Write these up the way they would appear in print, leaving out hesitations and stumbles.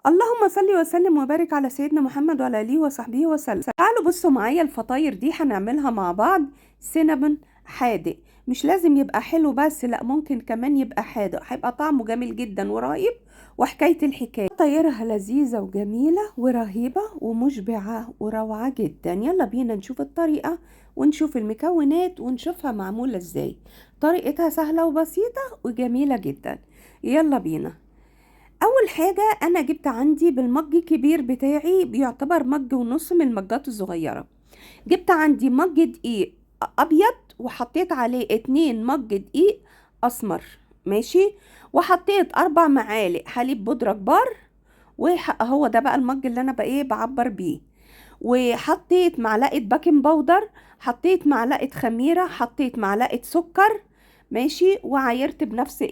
اللهم صل وسلم وبارك على سيدنا محمد وعلى اله وصحبه وسلم. تعالوا بصوا معايا الفطاير دي هنعملها مع بعض. سينابون حادق، مش لازم يبقى حلو بس، لا ممكن كمان يبقى حادق، هيبقى طعمه جميل جدا ورهيب. وحكاية الحكاية فطايرها لذيذة وجميلة ورهيبة ومشبعة وروعة جدا. يلا بينا نشوف الطريقة ونشوف المكونات ونشوفها معمولة ازاي. طريقتها سهلة وبسيطة وجميلة جدا. يلا بينا. اول حاجة انا جبت عندي بالمج الكبير بتاعي، بيعتبر مج ونص من المجات الصغيرة. جبت عندي مج دقيق ابيض وحطيت عليه 2 مج دقيق اسمر، ماشي. وحطيت 4 معالق حليب بودرة كبار، وهو ده بقى المج اللي انا بقى بعبر بيه. وحطيت معلقة باكنج باودر، حطيت معلقة خميرة، حطيت معلقة سكر، ماشي. وعايرت بنفس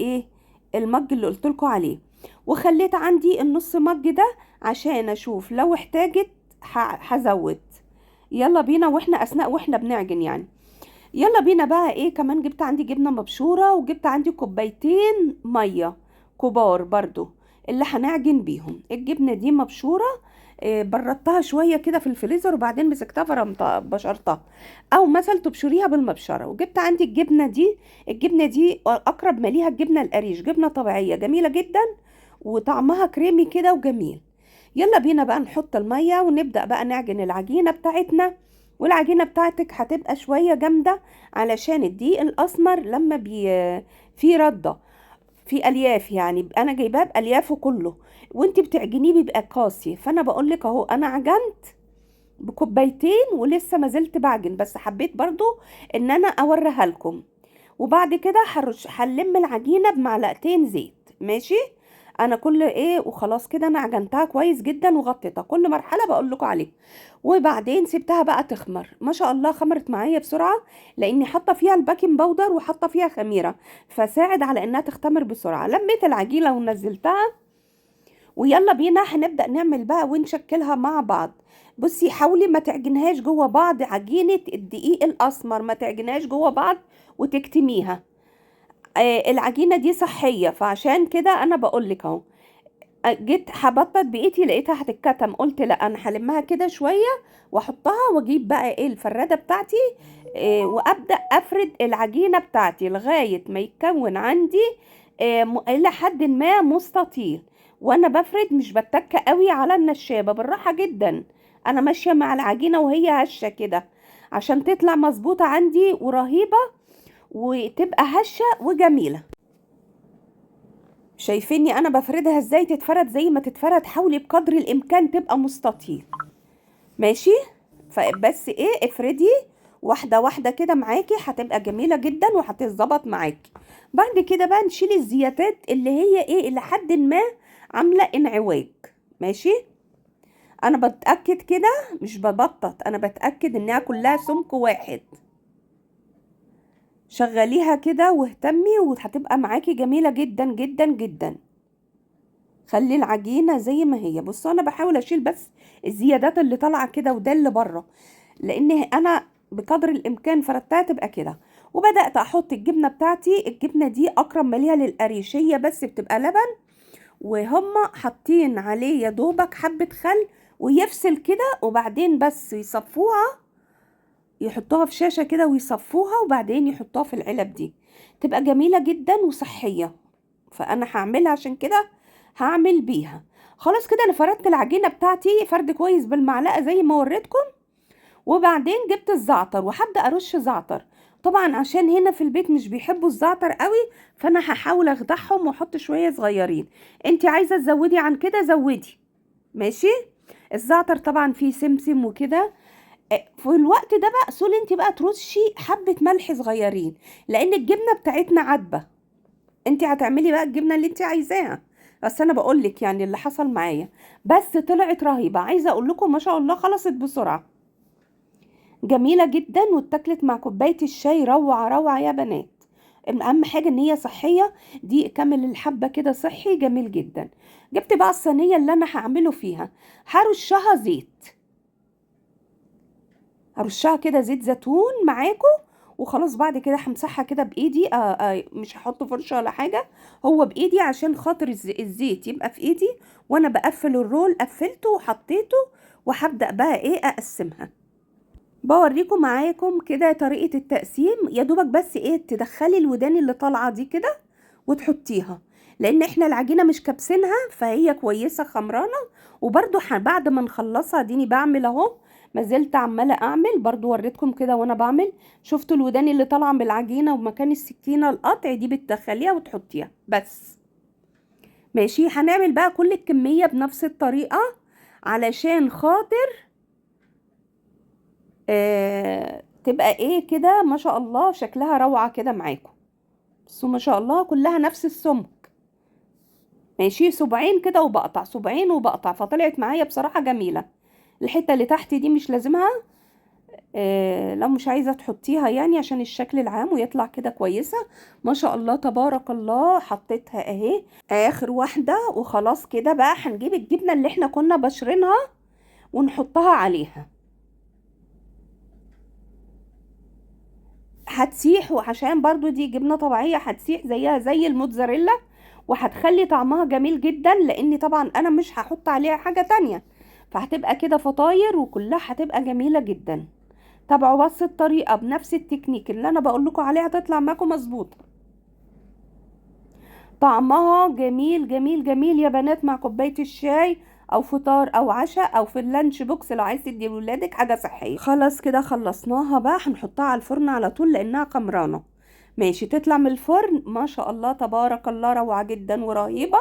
المج اللي قلتلكوا عليه. وخليت عندي النص مج ده عشان اشوف لو احتاجت هزود. يلا بينا واحنا واحنا بنعجن يعني. يلا بينا بقى كمان جبت عندي جبنة مبشورة، وجبت عندي كوبايتين مية كبار برضو اللي هنعجن بيهم. الجبنة دي مبشورة، بردتها شوية كده في الفريزر وبعدين مسكتها بشرتها، او مثلا تبشريها بالمبشرة. وجبت عندي الجبنة دي اقرب ما ليها الجبنة القريش، جبنة طبيعية جميلة جدا وطعمها كريمي كده وجميل. يلا بينا بقى نحط المية ونبدأ بقى نعجن العجينة بتاعتنا. والعجينة بتاعتك هتبقى شوية جامدة علشان الدقيق الأسمر لما في ردة، في ألياف، يعني أنا جايباه بأليافه كله، وانتي بتعجنيه بيبقى قاسي. فأنا بقولك أهو أنا عجنت بكوبايتين ولسه ما زلت بعجن، بس حبيت برضو إن أنا أوريها لكم. وبعد كده هنلم العجينة بمعلقتين زيت، ماشي. انا كل وخلاص كده انا عجنتها كويس جدا وغطيتها، كل مرحله بقول لكم عليها. وبعدين سبتها بقى تخمر، ما شاء الله خمرت معايا بسرعه، لاني حاطه فيها الباكنج باودر وحاطه فيها خميره، فساعد على انها تختمر بسرعه. لميت العجينه ونزلتها. ويلا بينا هنبدا نعمل بقى ونشكلها مع بعض. بصي حاولي ما تعجنهاش جوه بعض، عجينه الدقيق الاسمر ما تعجنهاش جوه بعض وتكتميها. العجينه دي صحيه، فعشان كده انا بقولك اهو. جيت هبطط بايدي لقيتها هتتكتم، قلت لا انا هلمها كده شويه واحطها واجيب بقى الفراده بتاعتي، وابدا افرد العجينه بتاعتي لغايه ما يتكون عندي الى حد ما مستطيل. وانا بفرد مش بتك قوي على النشابه، بالراحه جدا. انا ماشيه مع العجينه وهي هشه كده عشان تطلع مظبوطه عندي ورهيبه وتبقى هشه وجميله. شايفيني انا بفردها ازاي؟ تتفرد زي ما تتفرد، حاولي بقدر الامكان تبقى مستطيل، ماشي. فبس افردي واحده واحده كده معاكي، هتبقى جميله جدا وهتتظبط معاكي. بعد كده بقى نشيل الزيادات اللي هي الى حد ما عامله انعواج، ماشي. انا بتاكد كده، مش ببطط، انا بتاكد انها كلها سمك واحد. شغليها كده واهتمي وهتبقى معاكي جميله جدا جدا جدا. خلي العجينه زي ما هي. بصوا انا بحاول اشيل بس الزيادات اللي طالعه كده وده اللي بره، لان انا بقدر الامكان فردتها تبقى كده. وبدات احط الجبنه بتاعتي. الجبنه دي اقرب ما ليها للقريشيه، بس بتبقى لبن، وهم حاطين عليه يا دوبك حبه خل ويفصل كده، وبعدين بس يصفوها، يحطوها في شاشه كده ويصفوها، وبعدين يحطوها في العلب دي. تبقى جميله جدا وصحيه. فانا هعملها عشان كده هعمل بيها. خلاص كده انا فردت العجينه بتاعتي فرد كويس بالمعلقه زي ما وريتكم. وبعدين جبت الزعتر وهبدا ارش زعتر. طبعا عشان هنا في البيت مش بيحبوا الزعتر قوي، فانا هحاول اخدعهم واحط شويه صغيرين. انت عايزه تزودي عن كده زودي، ماشي. الزعتر طبعا فيه سمسم وكده. في الوقت ده بقى سول انت بقى ترشي حبه ملح صغيرين، لان الجبنه بتاعتنا عدبه. انت هتعملي بقى الجبنه اللي انت عايزاها، بس انا بقول لك يعني اللي حصل معايا. بس طلعت رهيبه، عايزه اقول لكم ما شاء الله خلصت بسرعه، جميله جدا. واتاكلت مع كوبايه الشاي روعه روعه يا بنات. اهم حاجه ان هي صحيه، دي كامل الحبه كده صحي جميل جدا. جبت بقى الصينيه اللي انا هعمله فيها، هرشها زيت، هرشها كده زيت زيتون معاكم. وخلاص بعد كده همسحها كده بايدي. مش هحط فرشه ولا حاجه، هو بايدي عشان خاطر الزيت يبقى في ايدي وانا بقفل الرول. قفلته وحطيته وهبدا بقى ايه اقسمها. بوريكم معاكم كده طريقه التقسيم. يا دوبك بس ايه تدخلي الودان اللي طالعه دي كده وتحطيها، لان احنا العجينه مش كابسينها فهي كويسه خمرانه. وبرده بعد ما نخلصها ديني بعمل اهو، ما زلت عماله اعمل. برضو وريتكم كده وانا بعمل. شفتوا الودان اللي طالعه من العجينه ومكان السكينه القطع دي بتدخليها وتحطيها بس. ماشي، هنعمل بقى كل الكميه بنفس الطريقه علشان خاطر تبقى ايه كده ما شاء الله شكلها روعه كده معاكم. بس ما شاء الله كلها نفس السمك. ماشي، صباعين كده وبقطع، صباعين وبقطع، فطلعت معايا بصراحة جميلة. الحتة اللي تحت دي مش لازمها، لو مش عايزة تحطيها يعني عشان الشكل العام ويطلع كده كويسة. ما شاء الله تبارك الله. حطيتها اهي اخر واحدة. وخلاص كده بقى هنجيب الجبنة اللي احنا كنا بشرينها ونحطها عليها. هتسيح، وعشان برضو دي جبنة طبيعية هتسيح زيها زي الموتزاريلا، وهتخلي طعمها جميل جدا. لان طبعا انا مش هحط عليها حاجة تانية، فهتبقى كده فطاير وكلها هتبقى جميلة جدا. تابعوا بس الطريقة بنفس التكنيك اللي انا بقول لكم عليها تطلع معاكم مظبوطة. طعمها جميل جميل جميل يا بنات، مع كوباية الشاي او فطار او عشاء او في اللانش بوكس لو عايز تدي لولادك حاجة صحية. خلاص كده خلصناها بقى، هنحطها على الفرن على طول لانها خمرانة. ماشي، تطلع من الفرن ما شاء الله تبارك الله روعة جدا ورهيبة،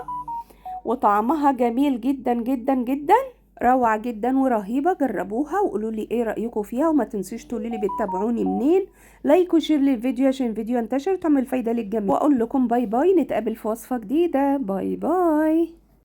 وطعمها جميل جدا جدا جدا. روعة جدا ورهيبة. جربوها وقولوا لي ايه رأيكم فيها، وما تنسوش تقولوا لي بتتابعوني منين. لايك وشير للفيديو عشان الفيديو ينتشر وتعمل فايدة للجميع. واقول لكم باي باي، نتقابل في وصفة جديدة. باي باي.